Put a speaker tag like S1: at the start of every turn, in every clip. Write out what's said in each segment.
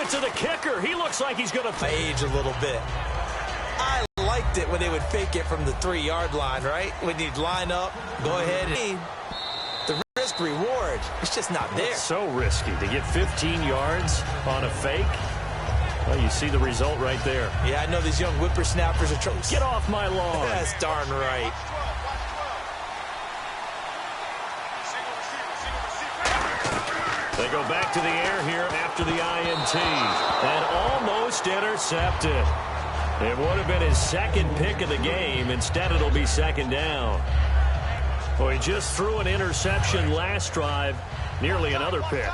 S1: out to the kicker. He looks like he's going to
S2: age a little bit. I liked it when they would fake it from the 3-yard line, right? When you'd line up, go ahead and the risk reward, it's just not there.
S1: It's so risky to get 15 yards on a fake. Well, you see the result right there.
S2: Yeah, I know these young whippersnappers are trying.
S1: Get off my lawn.
S2: That's darn right.
S1: They go back to the air here after the INT. And almost intercepted. It would have been his second pick of the game. Instead, it'll be second down. Well, he just threw an interception last drive. Nearly another pick.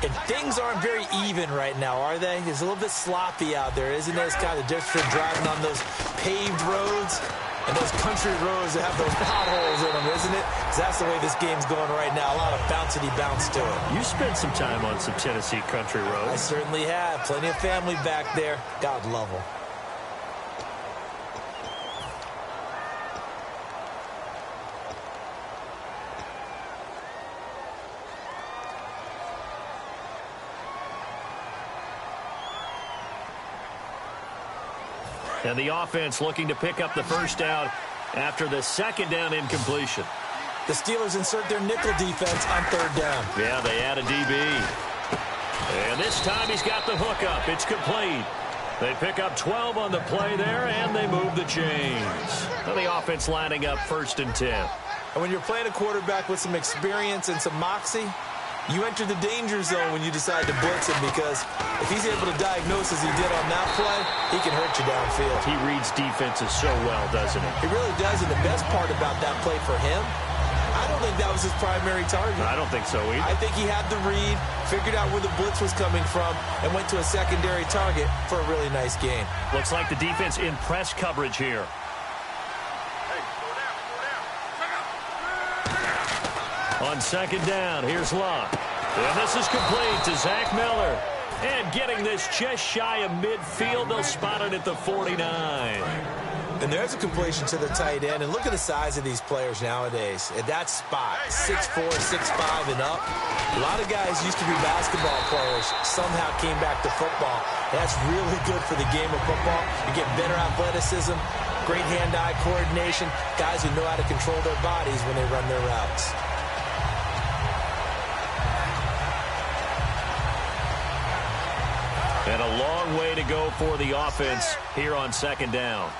S2: And things aren't very even right now, are they? It's a little bit sloppy out there, isn't it? It's kind of different driving on those paved roads and those country roads that have those potholes in them, isn't it? 'Cause that's the way this game's going right now. A lot of bouncy bounce to it.
S1: You spent some time on some Tennessee country roads.
S2: I certainly have. Plenty of family back there. God love them.
S1: And the offense looking to pick up the first down after the second down incompletion.
S2: The Steelers insert their nickel defense on third down.
S1: Yeah, they add a DB. And this time he's got the hook up. It's complete. They pick up 12 on the play there, and they move the chains. And the offense lining up 1st and 10.
S2: And when you're playing a quarterback with some experience and some moxie, you enter the danger zone when you decide to blitz him, because if he's able to diagnose as he did on that play, he can hurt you downfield.
S1: He reads defenses so well, doesn't he?
S2: He really does, and the best part about that play for him, I don't think that was his primary target.
S1: I don't think so either.
S2: I think he had the read, figured out where the blitz was coming from, and went to a secondary target for a really nice gain.
S1: Looks like the defense in press coverage here. On second down, here's Luck. And this is complete to Zach Miller. And getting this just shy of midfield, they'll spot it at the 49.
S2: And there's a completion to the tight end. And look at the size of these players nowadays. At that spot, 6'4", 6'5", and up. A lot of guys used to be basketball players, somehow came back to football. And that's really good for the game of football. You get better athleticism, great hand-eye coordination, guys who know how to control their bodies when they run their routes.
S1: And a long way to go for the offense here on second down.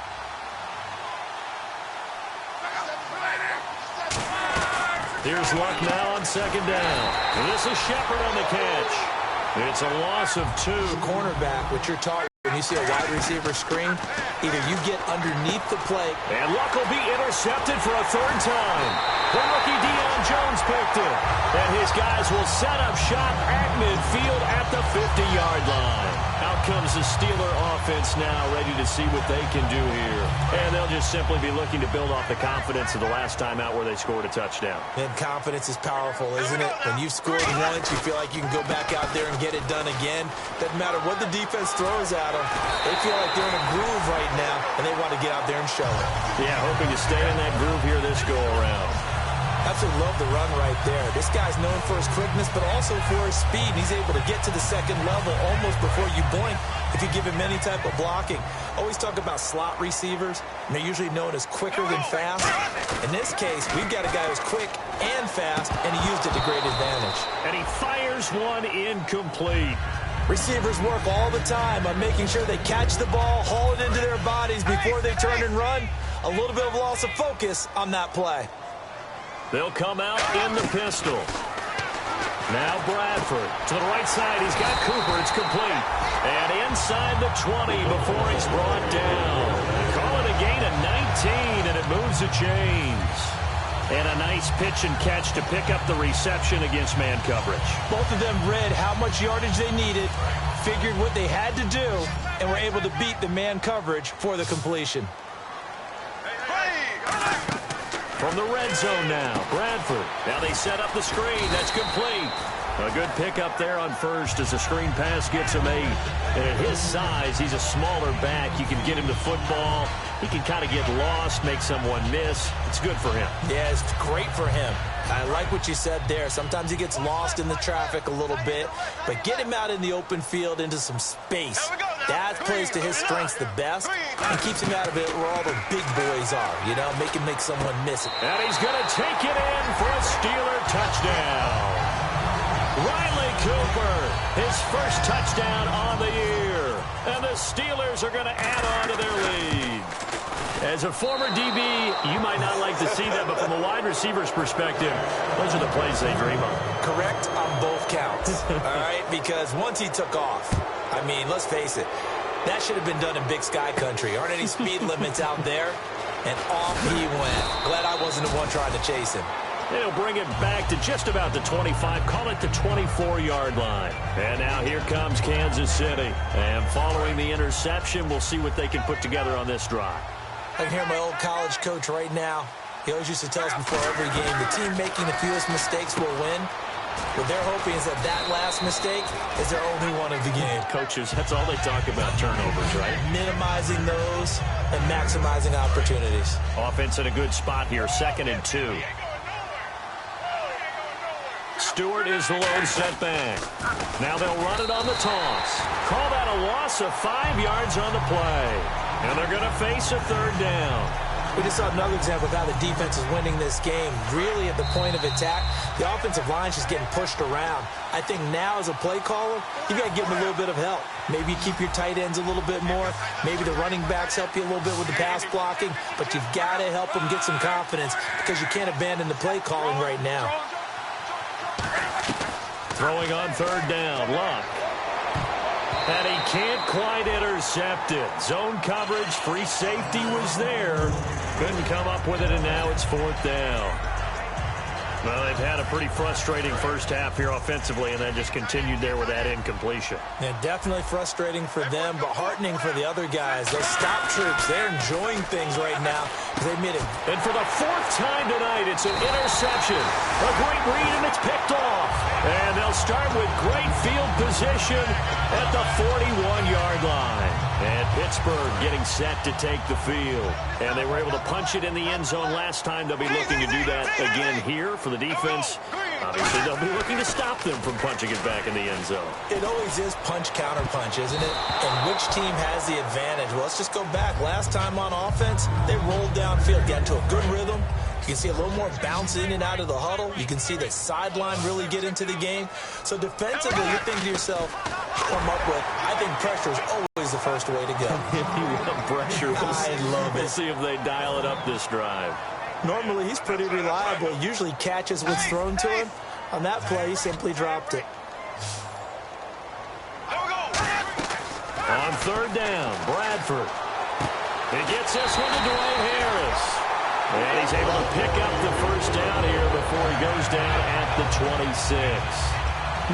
S1: Here's Luck now on second down. And this is Shepard on the catch. It's a loss of 2.
S2: Cornerback, what you're talking when you see a wide receiver screen, either you get underneath the plate.
S1: And Luck will be intercepted for a 3rd time. The rookie Deion Jones picked it. And his guys will set up shop at midfield at the 50-yard line. Out comes the Steeler offense now, ready to see what they can do here. And they'll just simply be looking to build off the confidence of the last time out where they scored a touchdown.
S2: And confidence is powerful, isn't it? When you've scored once, you feel like you can go back out there and get it done again. Doesn't matter what the defense throws at them. They feel like they're in a groove right now, and they want to get out there and show it.
S1: Yeah, hoping to stay in that groove here this go-around.
S2: Absolutely love the run right there. This guy's known for his quickness, but also for his speed. He's able to get to the second level almost before you blink if you give him any type of blocking. Always talk about slot receivers, and they're usually known as quicker than fast. In this case, we've got a guy who's quick and fast, and he used it to great advantage.
S1: And he fires one incomplete.
S2: Receivers work all the time on making sure they catch the ball, haul it into their bodies before they turn and run. A little bit of loss of focus on that play.
S1: They'll come out in the pistol. Now Bradford to the right side. He's got Cooper. It's complete. And inside the 20 before he's brought down. Call it a gain of 19, and it moves the chains. And a nice pitch and catch to pick up the reception against man coverage.
S2: Both of them read how much yardage they needed, figured what they had to do, and were able to beat the man coverage for the completion.
S1: From the red zone now, Bradford. Now they set up the screen. That's complete. A good pickup there on first as the screen pass gets him 8. And at his size, he's a smaller back. You can get him to football. He can kind of get lost, make someone miss. It's good for him.
S2: Yeah, it's great for him. I like what you said there. Sometimes he gets lost in the traffic a little bit, but get him out in the open field into some space. That plays to his strengths the best and keeps him out of it where all the big boys are, you know, make someone miss it.
S1: And he's going to take it in for a Steeler touchdown. Riley Cooper, his first touchdown on the year. And the Steelers are going to add on to their lead. As a former DB, you might not like to see that, but from a wide receiver's perspective, those are the plays they dream of.
S2: Correct on both counts, all right? Because once he took off, I mean, let's face it, that should have been done in Big Sky Country. Aren't any speed limits out there? And off he went. Glad I wasn't the one trying to chase him.
S1: They'll bring it back to just about the 25, call it the 24-yard line. And now here comes Kansas City. And following the interception, we'll see what they can put together on this drive.
S2: I can hear my old college coach right now. He always used to tell us before every game, the team making the fewest mistakes will win. What they're hoping is that last mistake is their only one of the game.
S1: Coaches, that's all they talk about, turnovers, right?
S2: Minimizing those and maximizing opportunities.
S1: Offense in a good spot here, 2nd and 2. Stewart is the lone setback. Now they'll run it on the toss. Call that a loss of 5 yards on the play. And they're going to face a 3rd down.
S2: We just saw another example of how the defense is winning this game. Really at the point of attack, the offensive line's just getting pushed around. I think now as a play caller, you got to give them a little bit of help. Maybe you keep your tight ends a little bit more. Maybe the running backs help you a little bit with the pass blocking. But you've got to help them get some confidence because you can't abandon the play calling right now.
S1: Throwing on 3rd down, Luck. And he can't quite intercept it. Zone coverage, free safety was there. Couldn't come up with it, and now it's 4th down. Well, they've had a pretty frustrating first half here offensively, and then just continued there with that incompletion.
S2: Yeah, definitely frustrating for them, but heartening for the other guys. Those stop troops, they're enjoying things right now. They made it.
S1: And for the 4th time tonight, it's an interception. A great read, and it's picked off. And they'll start with great field position at the 41-yard line. And Pittsburgh getting set to take the field. And they were able to punch it in the end zone last time. They'll be looking to do that again here for the defense. Obviously, they'll be looking to stop them from punching it back in the end zone.
S2: It always is punch-counter-punch, isn't it? And which team has the advantage? Well, let's just go back. Last time on offense, they rolled downfield, got into a good rhythm. You can see a little more bounce in and out of the huddle. You can see the sideline really get into the game. So defensively, you think to yourself, come up with, I think pressure is always the first way to go.
S1: You love pressure.
S2: I love it.
S1: We'll see if they dial it up this drive.
S2: Normally, he's pretty reliable. Usually catches what's thrown to him. On that play, he simply dropped it.
S1: On 3rd down, Bradford. He gets this one to Dwayne Harris. And he's able to pick up the first down here before he goes down at the 26.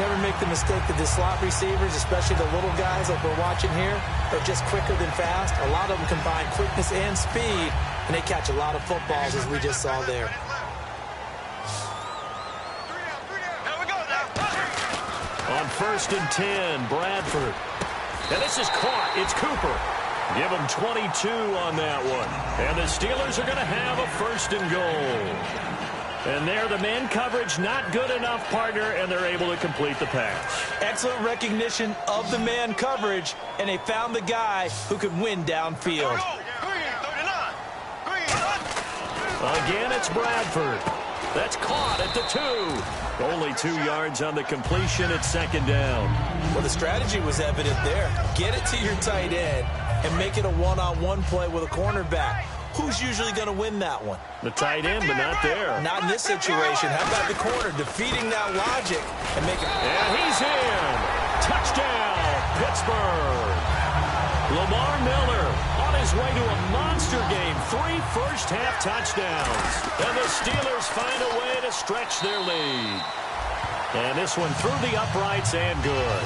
S2: Never make the mistake that the slot receivers, especially the little guys like we're watching here, are just quicker than fast. A lot of them combine quickness and speed, and they catch a lot of footballs, as we just saw there.
S1: On 1st and 10, Bradford. And this is caught. It's Cooper. Give him 22 on that one. And the Steelers are going to have a 1st and goal. And there, the man coverage not good enough, partner, and they're able to complete the pass.
S2: Excellent recognition of the man coverage, and they found the guy who could win downfield.
S1: Again, it's Bradford. That's caught at the 2. Only 2 yards on the completion at 2nd down.
S2: Well, the strategy was evident there. Get it to your tight end and make it a one-on-one play with a cornerback. Who's usually going to win that one?
S1: The tight end, but not there.
S2: Not in this situation. How about the corner defeating that logic and making...
S1: And he's in. Touchdown, Pittsburgh. Lamar Miller on his way to a monster game. 3 first-half touchdowns. And the Steelers find a way to stretch their lead. And this one through the uprights and good.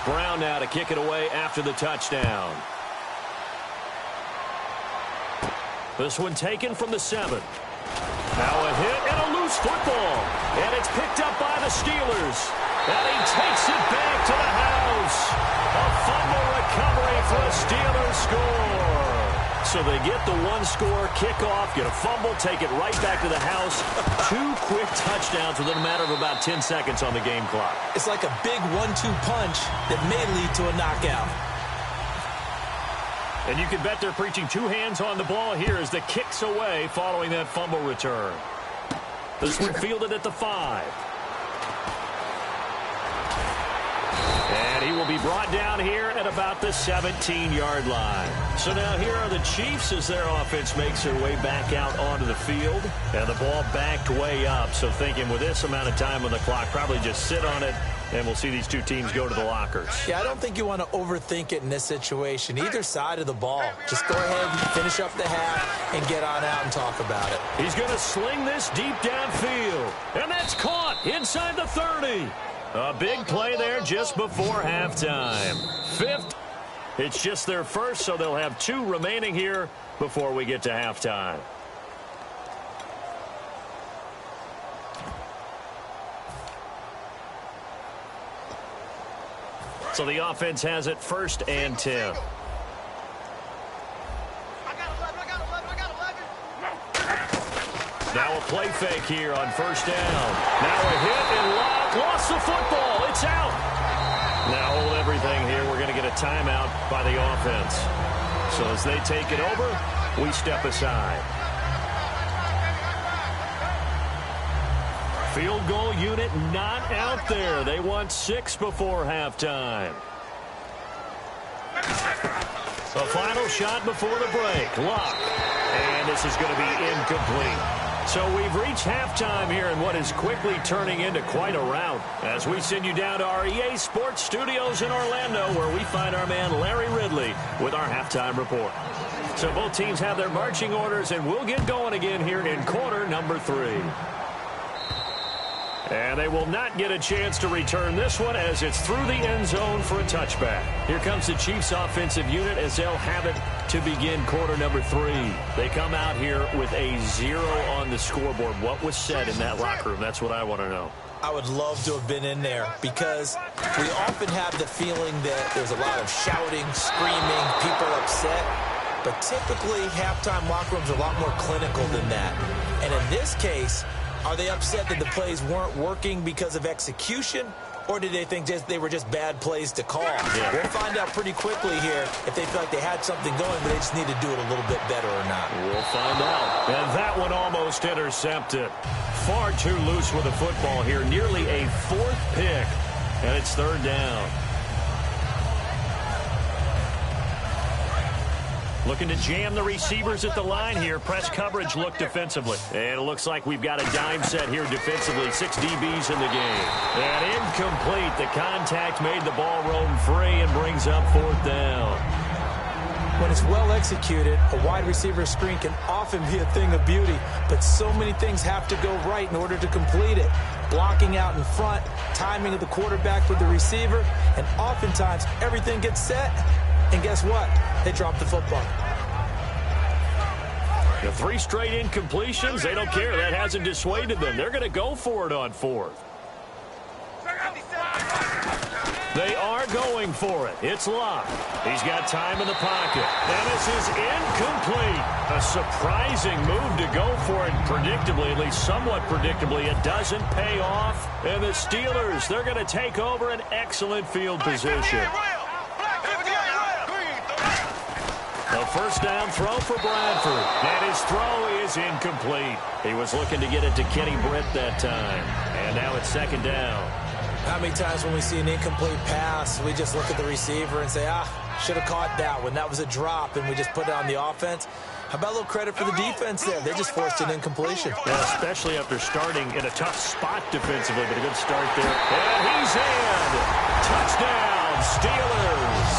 S1: Brown now to kick it away after the touchdown. This one taken from the 7. Now a hit and a loose loose football. And it's picked up by the Steelers. And he takes it back to the house. A fumble recovery for a Steelers score. So they get the one-score kickoff, get a fumble, take it right back to the house. 2 quick touchdowns within a matter of about 10 seconds on the game clock.
S2: It's like a big 1-2 punch that may lead to a knockout.
S1: And you can bet they're preaching 2 hands on the ball here as the kick's away following that fumble return. This one fielded at the 5. And he will be brought down here at about the 17-yard line. So now here are the Chiefs as their offense makes their way back out onto the field. And the ball backed way up. So thinking with this amount of time on the clock, probably just sit on it, and we'll see these 2 teams go to the lockers.
S2: Yeah, I don't think you want to overthink it in this situation. Either side of the ball. Just go ahead and finish up the half and get on out and talk about it.
S1: He's going to sling this deep downfield. And that's caught inside the 30. A big play there just before halftime. 5th. It's just their first, so they'll have 2 remaining here before we get to halftime. So the offense has it 1st and 10. Now a play fake here on 1st down. Now a hit and lost the football. It's out. Now hold everything here. We're going to get a timeout by the offense. So as they take it over, we step aside. Field goal unit not out there. They want 6 before halftime. The final shot before the break. Lock. And this is going to be incomplete. So we've reached halftime here in what is quickly turning into quite a rout as we send you down to our EA Sports Studios in Orlando where we find our man Larry Ridley with our halftime report. So both teams have their marching orders, and we'll get going again here in quarter number 3. And they will not get a chance to return this one as it's through the end zone for a touchback. Here comes the Chiefs offensive unit as they'll have it to begin quarter number 3. They come out here with a 0 on the scoreboard. What was said in that locker room? That's what I want to know.
S2: I would love to have been in there because we often have the feeling that there's a lot of shouting, screaming, people upset. But typically, halftime locker rooms are a lot more clinical than that. And in this case, are they upset that the plays weren't working because of execution, or did they think they were just bad plays to call? Yeah. We'll find out pretty quickly here if they feel like they had something going, but they just need to do it a little bit better or not.
S1: We'll find out. And that one almost intercepted. Far too loose with the football here. Nearly a 4th pick, and it's 3rd down. Looking to jam the receivers at the line here. Press coverage look defensively. And it looks like we've got a dime set here defensively. 6 DBs in the game. And incomplete. The contact made the ball roam free and brings up 4th down.
S2: When it's well executed, a wide receiver screen can often be a thing of beauty. But so many things have to go right in order to complete it. Blocking out in front, timing of the quarterback with the receiver, and oftentimes everything gets set. And guess what? They dropped the football.
S1: The 3 straight incompletions, they don't care. That hasn't dissuaded them. They're going to go for it on 4th. They are going for it. It's locked. He's got time in the pocket. And this is incomplete. A surprising move to go for it predictably, at least somewhat predictably. It doesn't pay off. And the Steelers, they're going to take over an excellent field position. A 1st down throw for Bradford. And his throw is incomplete. He was looking to get it to Kenny Britt that time. And now it's 2nd down.
S2: How many times when we see an incomplete pass, we just look at the receiver and say, should have caught that one. That was a drop, and we just put it on the offense. How about a little credit for the defense there? They just forced an incompletion.
S1: Yeah, especially after starting in a tough spot defensively, but a good start there. And he's in. Touchdown, Steelers.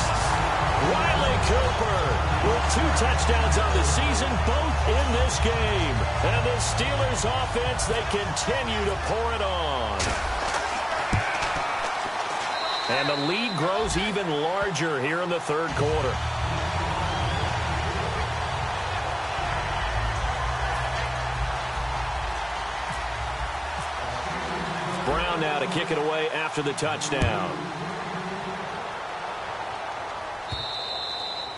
S1: Riley Cooper with 2 touchdowns on the season, both in this game. And the Steelers offense, they continue to pour it on. And the lead grows even larger here in the 3rd quarter. kick it away after the touchdown.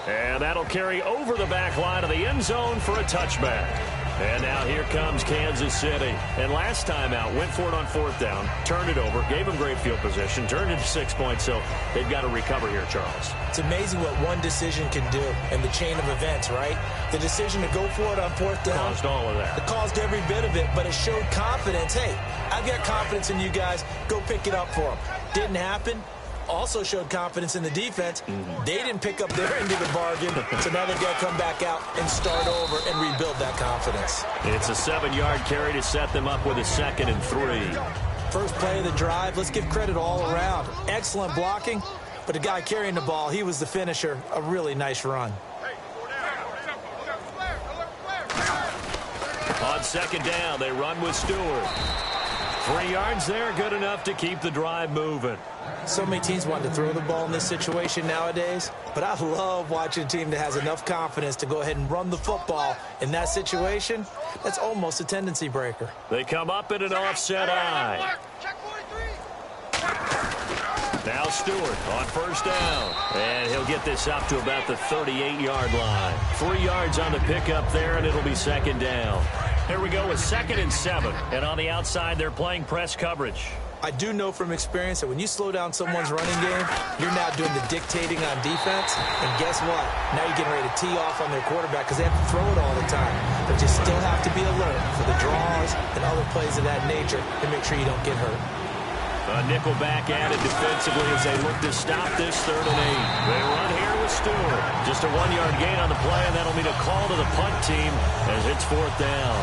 S1: And that'll carry over the back line of the end zone for a touchback. And now here comes Kansas City. And last time out, went for it on 4th down, turned it over, gave them great field position, turned it to 6 points, so they've got to recover here, Charles.
S2: It's amazing what one decision can do in the chain of events, right? The decision to go for it on 4th down.
S1: Caused all of that.
S2: It caused every bit of it, but it showed confidence. Hey, I've got confidence in you guys. Go pick it up for them. Didn't happen. Also showed confidence in the defense. They didn't pick up their end of the bargain, so now they've got to come back out and start over and rebuild that confidence.
S1: It's a 7-yard carry to set them up with a 2nd and 3.
S2: First play of the drive, let's give credit all around. Excellent blocking, but the guy carrying the ball, he was the finisher. A really nice run.
S1: On 2nd down, they run with Stewart. 3 yards there, good enough to keep the drive moving.
S2: So many teams want to throw the ball in this situation nowadays, but I love watching a team that has enough confidence to go ahead and run the football. In that situation, that's almost a tendency breaker.
S1: They come up in an offset eye. Now Stewart on 1st down, and he'll get this up to about the 38-yard line. 3 yards on the pickup there, and it'll be 2nd down. Here we go with 2nd and 7, and on the outside, they're playing press coverage.
S2: I do know from experience that when you slow down someone's running game, you're now doing the dictating on defense. And guess what? Now you're getting ready to tee off on their quarterback because they have to throw it all the time. But you still have to be alert for the draws and other plays of that nature to make sure you don't get hurt.
S1: A nickel back added defensively as they look to stop this 3rd and 8. They run here with Stewart. Just a 1-yard gain on the play, and that'll mean a call to the punt team as it's 4th down.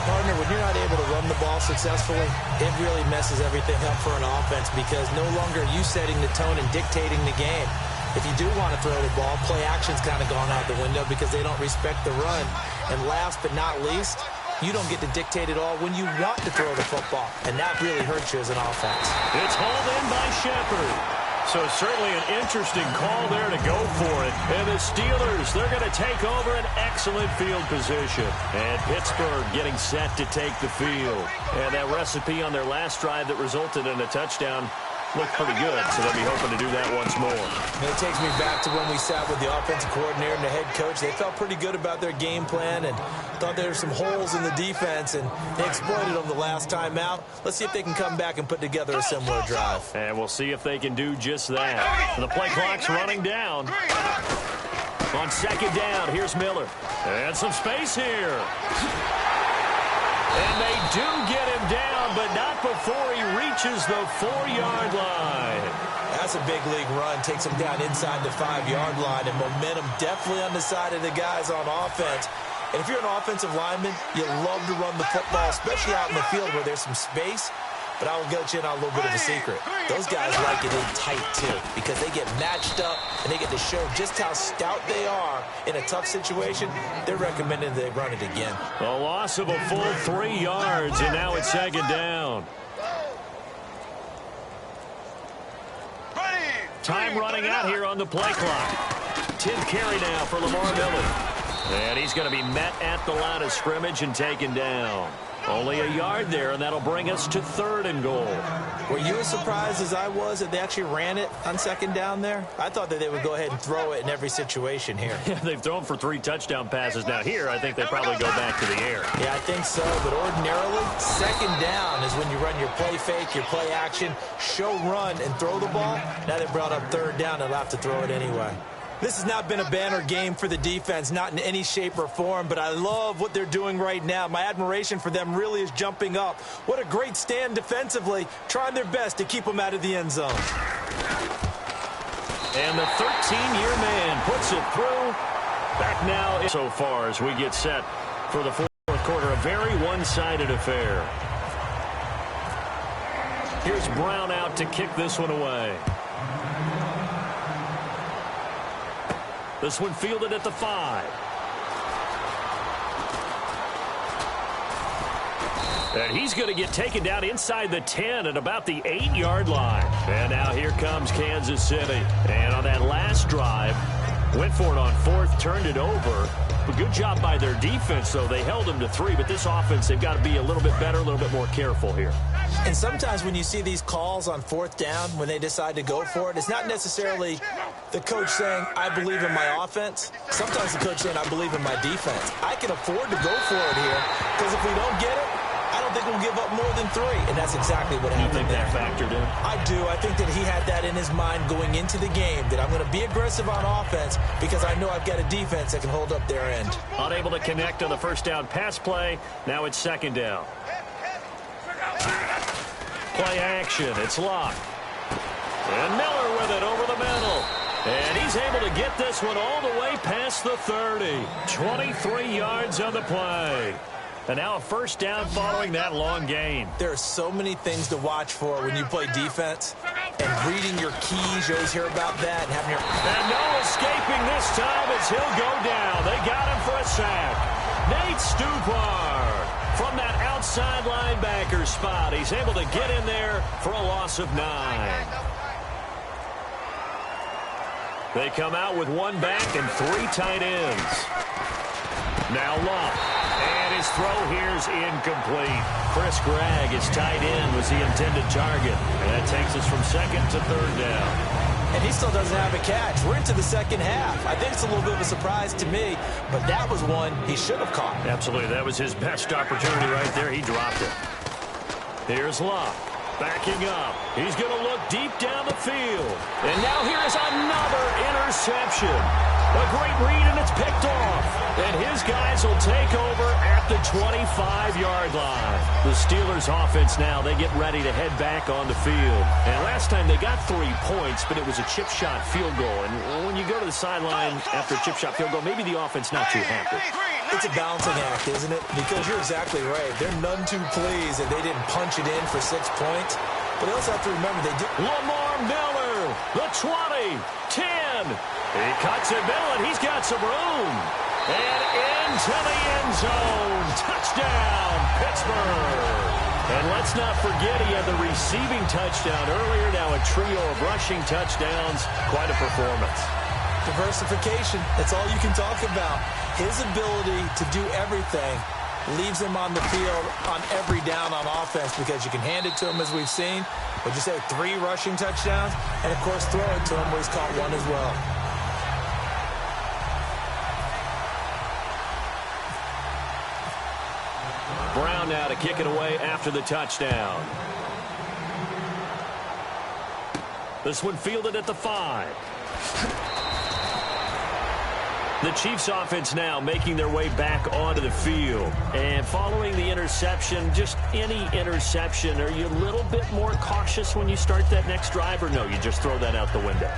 S2: Partner, when you're not able to run the ball successfully, it really messes everything up for an offense because no longer are you setting the tone and dictating the game. If you do want to throw the ball, play action's kind of gone out the window because they don't respect the run. And last but not least, you don't get to dictate it all when you want to throw the football, and that really hurts you as an offense.
S1: It's hauled in by Shepard. So certainly an interesting call there to go for it. And the Steelers, they're going to take over an excellent field position. And Pittsburgh getting set to take the field. And that recipe on their last drive that resulted in a touchdown looked pretty good, so they'll be hoping to do that once more.
S2: And it takes me back to when we sat with the offensive coordinator and the head coach. They felt pretty good about their game plan and thought there were some holes in the defense, and they exploited them the last time out. Let's see if they can come back and put together a similar drive.
S1: And we'll see if they can do just that. And the play clock's running down. On 2nd down, here's Miller. And some space here. And they do get him down, but not before he reaches the 4-yard line.
S2: That's a big league run. Takes him down inside the 5-yard line, and momentum definitely on the side of the guys on offense. And if you're an offensive lineman, you love to run the football, especially out in the field where there's some space. But I will get you in on a little bit of a secret. Those guys like it in tight, too, because they get matched up and they get to show just how stout they are in a tough situation. They're recommending they run it again.
S1: A loss of a full 3 yards, and now it's 2nd down. Time running out here on the play clock. 10th carry now for Lamar Miller. And he's going to be met at the line of scrimmage and taken down. Only a yard there, and that'll bring us to 3rd and goal.
S2: Were you as surprised as I was that they actually ran it on 2nd down there? I thought that they would go ahead and throw it in every situation here.
S1: Yeah, they've thrown for 3 touchdown passes. Now here, I think they probably go back to the air.
S2: Yeah, I think so, but ordinarily, 2nd down is when you run your play fake, your play action, show run, and throw the ball. Now they brought up 3rd down, they'll have to throw it anyway. This has not been a banner game for the defense, not in any shape or form, but I love what they're doing right now. My admiration for them really is jumping up. What a great stand defensively, trying their best to keep them out of the end zone.
S1: And the 13-year man puts it through. Back now so far as we get set for the 4th quarter, a very one-sided affair. Here's Brown out to kick this one away. This one fielded at the 5. And he's going to get taken down inside the 10 at about the 8-yard line. And now here comes Kansas City. And on that last drive, went for it on 4th, turned it over. But good job by their defense, though. They held them to 3, but this offense, they've got to be a little bit better, a little bit more careful here.
S2: And sometimes when you see these calls on fourth down, when they decide to go for it, it's not necessarily the coach saying, I believe in my offense. Sometimes the coach saying, I believe in my defense. I can afford to go for it here because if we don't get it, I don't think we'll give up more than 3. And that's exactly what happened.
S1: You think that factored in?
S2: I do. I think that he had that in his mind going into the game, that I'm going to be aggressive on offense because I know I've got a defense that can hold up their end.
S1: Unable to connect on the first down pass play. Now it's second down. Play action. It's locked. And Miller with it over the middle. And he's able to get this one all the way past the 30. 23 yards on the play. And now a first down following that long gain.
S2: There are so many things to watch for when you play defense. And reading your keys, you always hear about that. And having your...
S1: And no escaping this time as he'll go down. They got him for a sack. Nate Stupar from that outside linebacker spot. He's able to get in there for a loss of 9. They come out with 1 back and 3 tight ends. Now Luck. And his throw here's incomplete. Chris Gregg, his tight end, was the intended target. And that takes us from second to third down.
S2: And he still doesn't have a catch. We're into the second half. I think it's a little bit of a surprise to me, but that was one he should have caught.
S1: Absolutely. That was his best opportunity right there. He dropped it. Here's Luck. Backing up. He's going to look deep down the field. And now here's another interception. A great read, and it's picked off. And his guys will take over at the 25-yard line. The Steelers' offense now, they get ready to head back on the field. And last time they got 3 points, but it was a chip shot field goal. And when you go to the sideline after a chip shot field goal, maybe the offense not too happy.
S2: It's a balancing act, isn't it? Because you're exactly right. They're none too pleased that they didn't punch it in for 6 points. But they also have to remember they did.
S1: Lamar Miller, the 20, 10. He cuts it middle, and he's got some room. And into the end zone. Touchdown, Pittsburgh. And let's not forget he had the receiving touchdown earlier. Now a trio of rushing touchdowns. Quite a performance.
S2: Diversification. That's all you can talk about. His ability to do everything leaves him on the field on every down on offense because you can hand it to him as we've seen. Would you say 3 rushing touchdowns? And, of course, throw it to him where he's caught 1 as well.
S1: Brown now to kick it away after the touchdown. This one fielded at the 5. The Chiefs offense now making their way back onto the field. And following the interception, just any interception, are you a little bit more cautious when you start that next drive, or no, you just throw that out the window?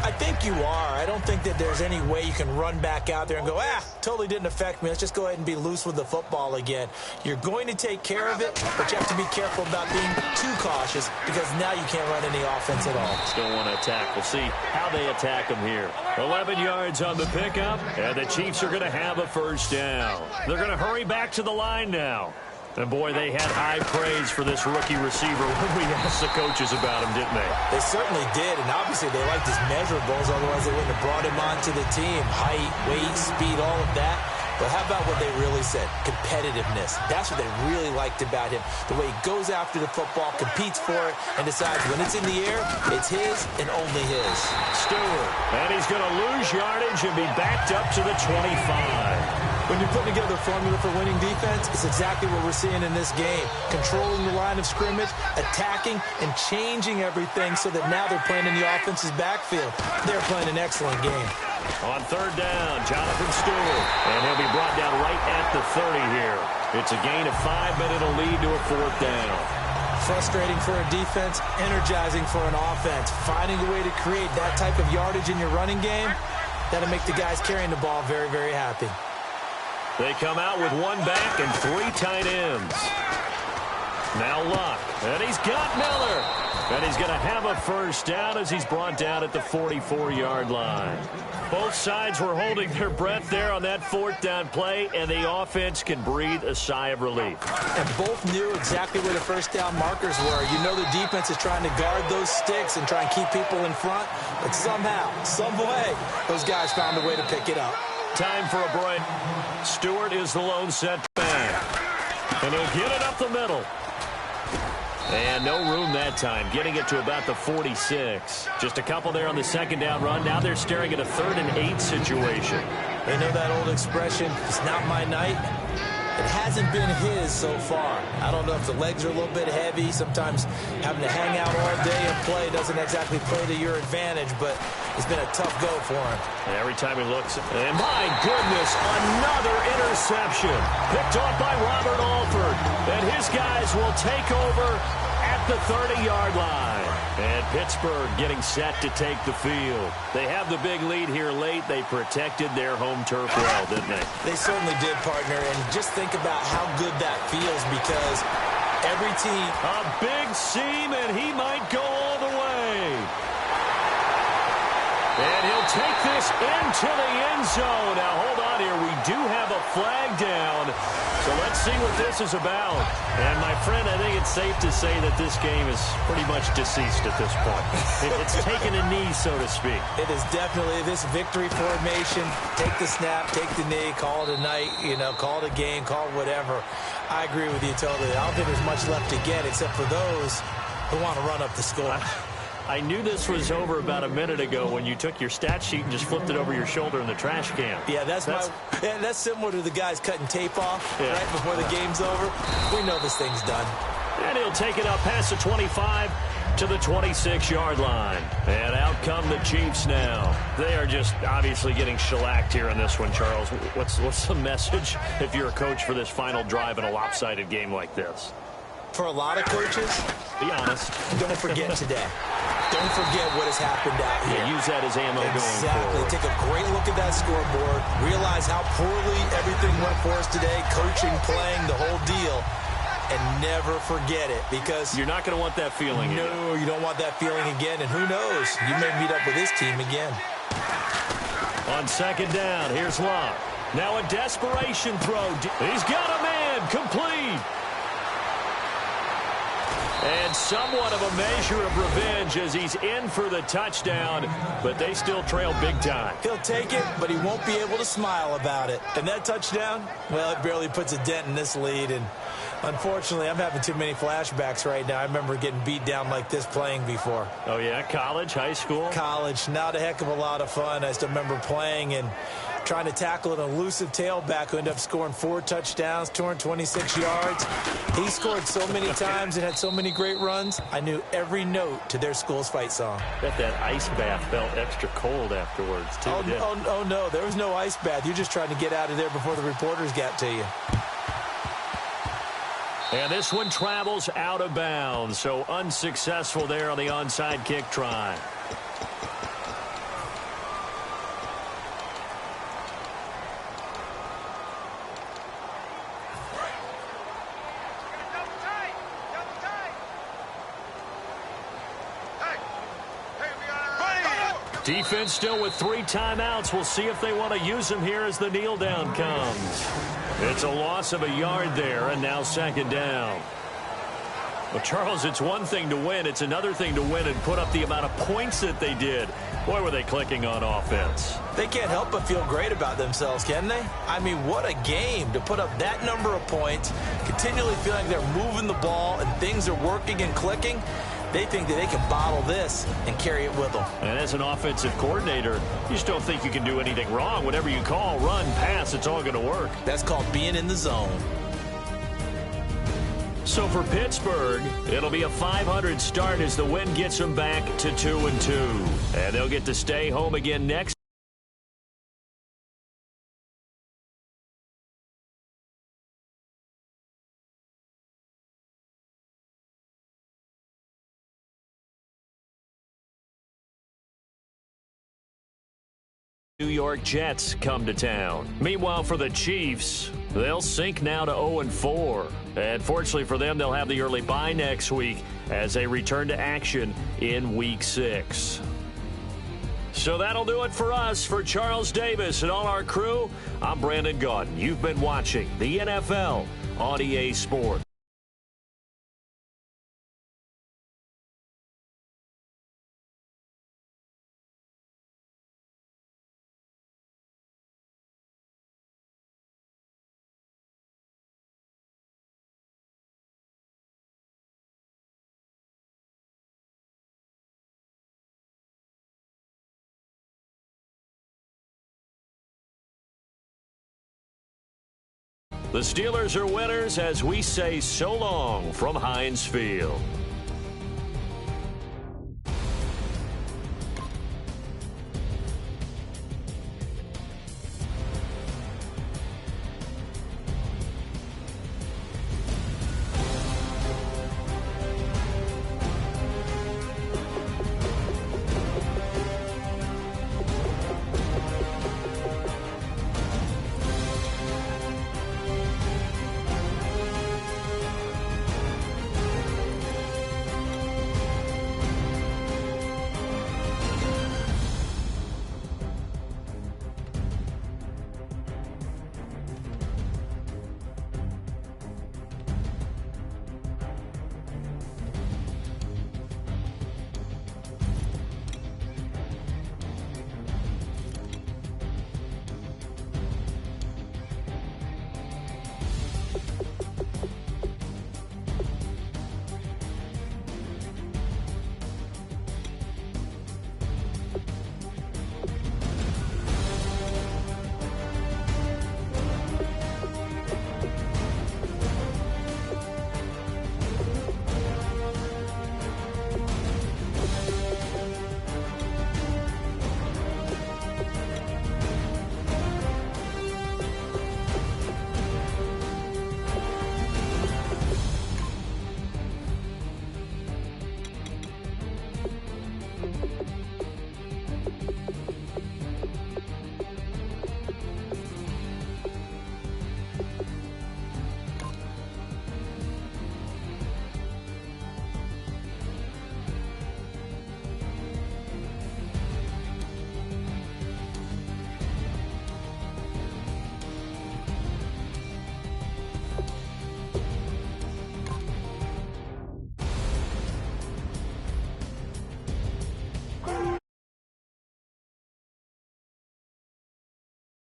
S2: I think you are. I don't think that there's any way you can run back out there and go, totally didn't affect me. Let's just go ahead and be loose with the football again. You're going to take care of it, but you have to be careful about being too cautious because now you can't run any offense at all.
S1: Still want to attack. We'll see how they attack them here. 11 yards on the pickup, and the Chiefs are going to have a first down. They're going to hurry back to the line now. And, boy, they had high praise for this rookie receiver when we asked the coaches about him, didn't they?
S2: They certainly did, and obviously they liked his measurables, otherwise they wouldn't have brought him onto the team. Height, weight, speed, all of that. But how about what they really said? Competitiveness. That's what they really liked about him. The way he goes after the football, competes for it, and decides when it's in the air, it's his and only his.
S1: Stewart, and he's going to lose yardage and be backed up to the 25.
S2: When you're putting together a formula for winning defense, it's exactly what we're seeing in this game. Controlling the line of scrimmage, attacking, and changing everything so that now they're playing in the offense's backfield. They're playing an excellent game.
S1: On third down, Jonathan Stewart. And he'll be brought down right at the 30 here. It's a gain of 5, but it'll lead to a 4th down.
S2: Frustrating for a defense, energizing for an offense. Finding a way to create that type of yardage in your running game, that'll make the guys carrying the ball very, very happy.
S1: They come out with 1 back and 3 tight ends. Now Luck, and he's got Miller. And he's going to have a first down as he's brought down at the 44-yard line. Both sides were holding their breath there on that 4th down play, and the offense can breathe a sigh of relief.
S2: And both knew exactly where the first down markers were. You know the defense is trying to guard those sticks and try and keep people in front, but somehow, some way, those guys found a way to pick it up.
S1: Time for a break. Stewart is the lone setback. And he'll get it up the middle. And no room that time, getting it to about the 46. Just a couple there on the second down run. Now they're staring at a 3rd and 8 situation.
S2: They know that old expression, it's not my night. It hasn't been his so far. I don't know if the legs are a little bit heavy. Sometimes having to hang out all day and play doesn't exactly play to your advantage, but it's been a tough go for him.
S1: And every time he looks, and my goodness, another interception. Picked off by Robert Alford. And his guys will take over at the 30-yard line. And Pittsburgh getting set to take the field. They have the big lead here late. They protected their home turf well, didn't they?
S2: They certainly did, partner. And just think about how good that feels because every team...
S1: A big seam, and he might go all the way. And he'll take this into the end zone. Now, hold on here. We do have a flag down. So let's see what this is about. And, my friend, I think it's safe to say that this game is pretty much deceased at this point. It's taken a knee, so to speak.
S2: It is definitely this victory formation. Take the snap, take the knee, call it a night, call it a game, call it whatever. I agree with you totally. I don't think there's much left to get except for those who want to run up the score.
S1: I knew this was over about a minute ago when you took your stat sheet and just flipped it over your shoulder in the trash can.
S2: Yeah, that's similar to the guys cutting tape off right before the game's over. We know this thing's done.
S1: And he'll take it up past the 25 to the 26-yard line. And out come the Chiefs now. They are just obviously getting shellacked here in this one, Charles. What's the message if you're a coach for this final drive in a lopsided game like this?
S2: For a lot of coaches,
S1: be honest,
S2: don't forget today. Don't forget what has happened out here.
S1: Yeah, use that as ammo going forward.
S2: Exactly. Take a great look at that scoreboard. Realize how poorly everything went for us today. Coaching, playing, the whole deal. And never forget it because...
S1: You're not going to want that feeling again.
S2: No, you don't want that feeling again. And who knows? You may meet up with this team again.
S1: On second down, here's Locke. Now a desperation throw. He's got a man. Complete. And somewhat of a measure of revenge as he's in for the touchdown, but they still trail big time.
S2: He'll take it, but he won't be able to smile about it. And that touchdown, well, it barely puts a dent in this lead. And unfortunately, I'm having too many flashbacks right now. I remember getting beat down like this playing before.
S1: Oh, yeah? College, high school?
S2: College. Not a heck of a lot of fun. I still remember playing and trying to tackle an elusive tailback who ended up scoring 4 touchdowns, 226 yards. He scored so many times and had so many great runs. I knew every note to their school's fight song.
S1: Bet that ice bath felt extra cold afterwards, too.
S2: Oh, no. There was no ice bath. You're just trying to get out of there before the reporters got to you.
S1: And this one travels out of bounds, so unsuccessful there on the onside kick try. Defense still with 3 timeouts. We'll see if they want to use them here as the kneel down comes. It's a loss of a yard there, and now second down. Well, Charles, it's one thing to win. It's another thing to win and put up the amount of points that they did. Boy, were they clicking on offense.
S2: They can't help but feel great about themselves, can they? I mean, what a game to put up that number of points, continually feeling they're moving the ball and things are working and clicking. They think that they can bottle this and carry it with them.
S1: And as an offensive coordinator, you just don't think you can do anything wrong. Whatever you call, run, pass, it's all going to work.
S2: That's called being in the zone.
S1: So for Pittsburgh, it'll be a 500 start as the win gets them back to 2-2. And they'll get to stay home again next. New York Jets come to town. Meanwhile, for the Chiefs, they'll sink now to 0-4. And fortunately for them, they'll have the early bye next week as they return to action in Week 6. So that'll do it for us. For Charles Davis and all our crew, I'm Brandon Gaudin. You've been watching the NFL on EA Sports. The Steelers are winners as we say so long from Heinz Field.